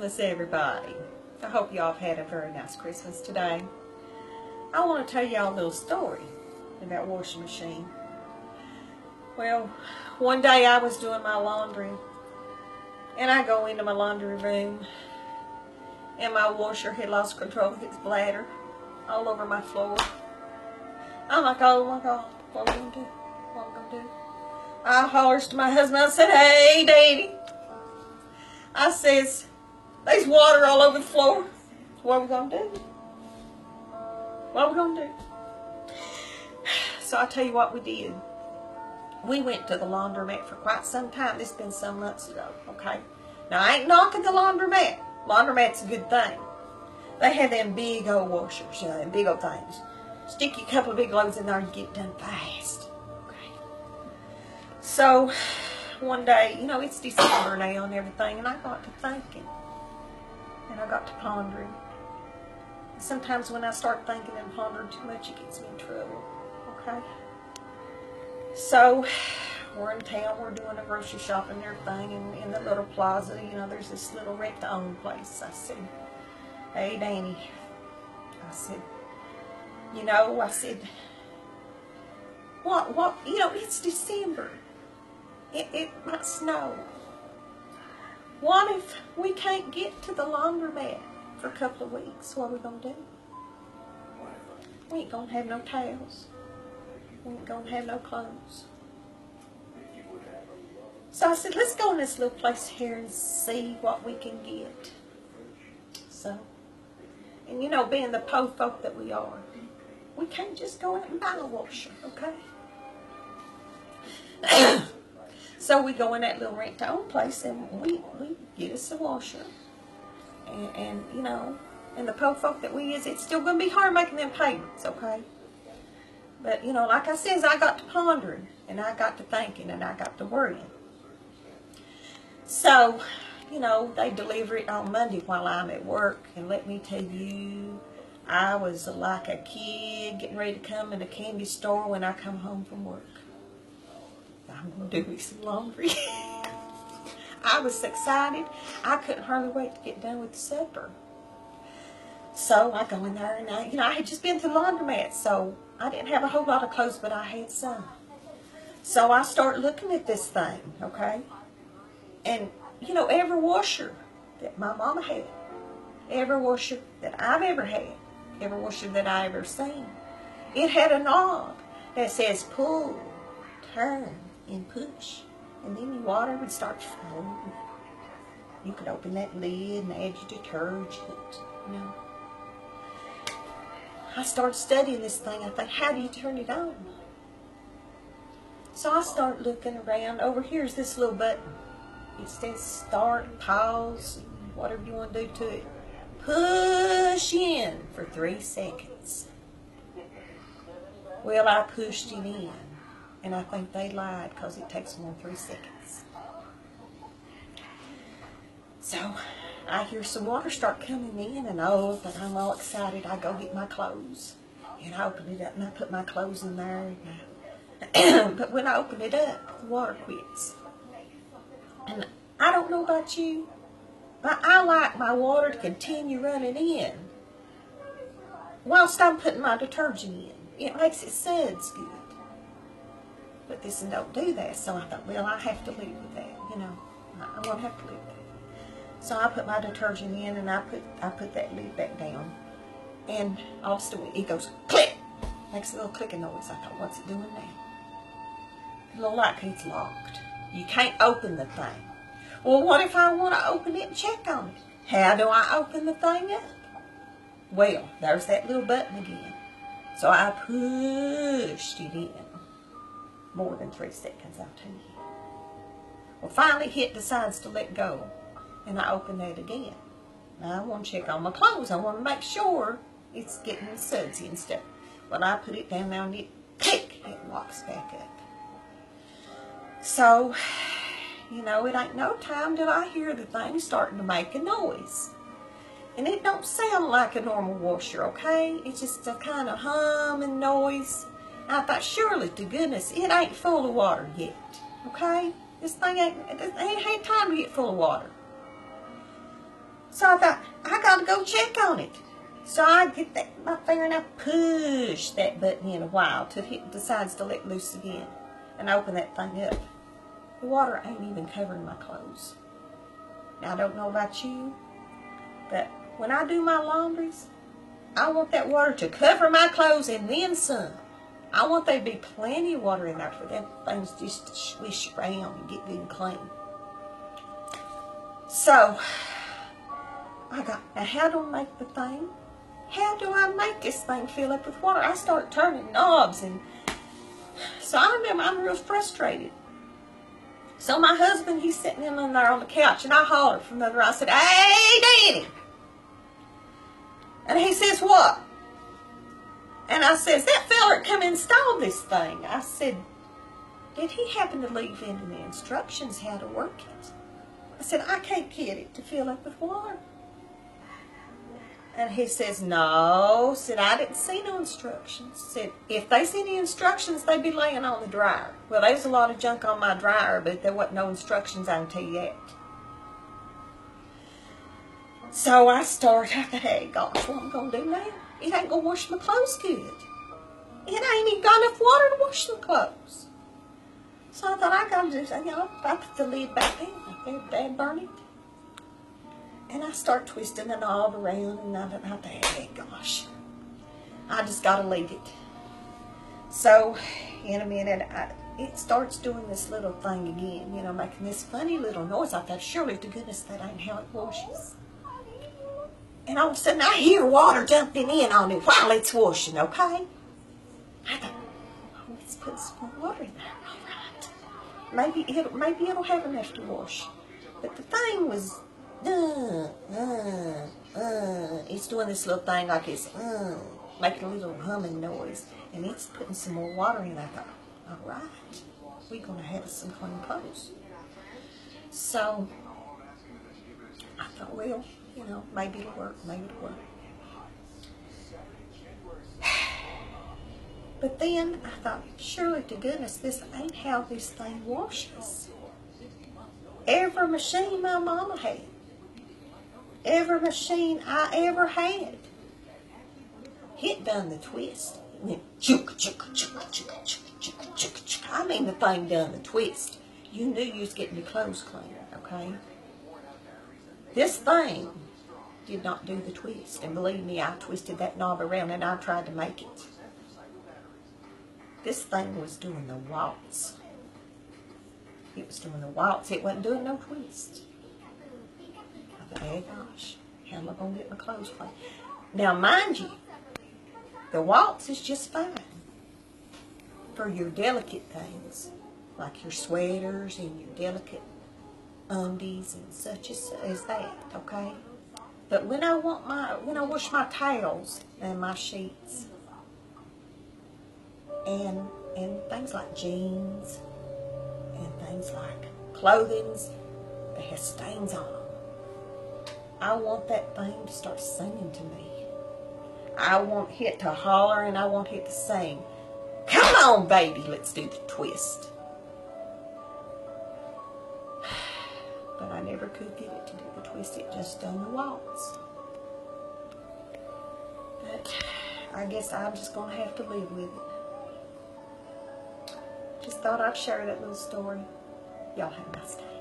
Christmas, everybody. I hope y'all have had a very nice Christmas today. I want to tell y'all a little story about washing machine. Well, one day I was doing my laundry, and I go into my laundry room, and my washer had lost control of his bladder all over my floor. I'm like, oh my God, what are we going to do? What are we going to do? I hollers to my husband. I said, hey, Daddy. I says, there's water all over the floor. What are we going to do? What are we going to do? So I'll tell you what we did. We went to the laundromat for quite some time. This has been some months ago, okay? Now, I ain't knocking the laundromat. Laundromat's a good thing. They have them big old washers, you know, them big old things. Stick you a couple of big loads in there and get it done fast. Okay. So, one day, you know, it's December now and everything, and I got to thinking. And I got to pondering. Sometimes when I start thinking and pondering too much, it gets me in trouble. Okay? So, we're in town, we're doing a grocery shopping and everything, and in the little plaza, you know, there's this little rent-to-own place. I said, hey, Danny. I said, you know, what, you know, it's December. It might snow. What if we can't get to the laundromat for a couple of weeks? What are we going to do? We ain't going to have no towels. We ain't going to have no clothes. So I said, let's go in this little place here and see what we can get. So, and you know, being the po folk that we are, we can't just go out and buy a washer, okay? So we go in that little rent-to-own place and we get us a washer. And you know, and the po folk that we is, it's still going to be hard making them payments, okay? But, you know, like I said, I got to pondering, and I got to thinking, and I got to worrying. So, you know, they deliver it on Monday while I'm at work, and let me tell you, I was like a kid getting ready to come in a candy store when I come home from work. I'm going to do me some laundry. I was excited. I couldn't hardly wait to get done with the supper. So I go in there and I had just been to the laundromat, so I didn't have a whole lot of clothes, but I had some. So I start looking at this thing, okay? And, you know, every washer that my mama had, every washer that I've ever had, every washer that I ever seen, it had a knob that says pull, turn, and push. And then your water would start flowing. You could open that lid and add your detergent, you know. I started studying this thing. I thought, how do you turn it on? So I start looking around. Over here's this little button. It says start, pause, whatever you want to do to it. Push in for 3 seconds. Well, I pushed it in. And I think they lied because it takes more than 3 seconds. So I hear some water start coming in, and oh, but I'm all excited. I go get my clothes, and I open it up, and I put my clothes in there. But when I open it up, the water quits. And I don't know about you, but I like my water to continue running in whilst I'm putting my detergent in. It makes it suds good. But this one don't do that, so I thought, well, I have to live with that, you know. I'm going to have to live with that. So I put my detergent in, and I put that lid back down. And all of a sudden, it goes click. Makes a little clicking noise. I thought, what's it doing now? It looked like it's locked. You can't open the thing. Well, what if I want to open it and check on it? How do I open the thing up? Well, there's that little button again. So I pushed it in. More than 3 seconds, I'll tell you. Well, finally, it decides to let go, and I open that again. Now, I want to check on my clothes. I want to make sure it's getting sudsy and stuff. Well, I put it down there, and it, click, it locks back up. So, you know, it ain't no time till I hear the thing starting to make a noise. And it don't sound like a normal washer, okay? It's just a kind of humming noise. I thought, surely to goodness, it ain't full of water yet, okay? This thing ain't time to get full of water. So I thought, I got to go check on it. So I get my finger and I push that button in a while till it decides to let loose again. And I open that thing up. The water ain't even covering my clothes. Now, I don't know about you, but when I do my laundries, I want that water to cover my clothes and then some. I want there to be plenty of water in there for them things just to swish around and get good and clean. So, now how do I make the thing? How do I make this thing fill up with water? I start turning knobs, and so I remember I'm real frustrated. So my husband, he's sitting in there on the couch, and I hollered from the other. I said, "Hey, Danny!" And he says, "What?" And I says, "That feller come install this thing." I said, "Did he happen to leave in the instructions how to work it?" I said, "I can't get it to fill up with water." And he says, "No." Said, "I didn't see no instructions." Said, "If they see the instructions, they'd be laying on the dryer." Well, there's a lot of junk on my dryer, but there wasn't no instructions, I can tell you that. So I thought, hey, gosh, what am I going to do now? It ain't going to wash my clothes good. It ain't even got enough water to wash the clothes. So I thought, I got to do something. I put the lid back in. Dad burn it. And I start twisting the knob around, and I thought, hey, gosh, I just got to leave it. So in a minute, it starts doing this little thing again, making this funny little noise. I thought, surely to goodness that ain't how it washes. And all of a sudden, I hear water dumping in on it while it's washing, okay? I thought, oh, let's put some more water in there. All right. Maybe it'll have enough to wash. But the thing was, it's doing this little thing like it's, making a little humming noise. And it's putting some more water in. I thought, all right, we're going to have some clean clothes. So I thought, well, maybe it'll work, maybe it'll work. But then I thought, surely to goodness, this ain't how this thing washes. Every machine my mama had, every machine I ever had, it done the twist. It went chuk, chuk, chuk, chuk, chuk, chuk, chuk, chuk. I mean, the thing done the twist. You knew you was getting your clothes clean, okay? This thing did not do the twist. And believe me, I twisted that knob around and I tried to make it. This thing was doing the waltz. It was doing the waltz. It wasn't doing no twist. I thought, hey gosh, how am I going to get my clothes clean? Now, mind you, the waltz is just fine for your delicate things, like your sweaters and your delicate undies and such as that, okay? But when I wash my towels and my sheets and things like jeans and things like clothings that has stains on them, I want that thing to start singing to me. I want it to holler and I want it to sing. Come on, baby, let's do the twist. But I never could get it to do the twist. It just done the waltz. But I guess I'm just going to have to live with it. Just thought I'd share that little story. Y'all have a nice day.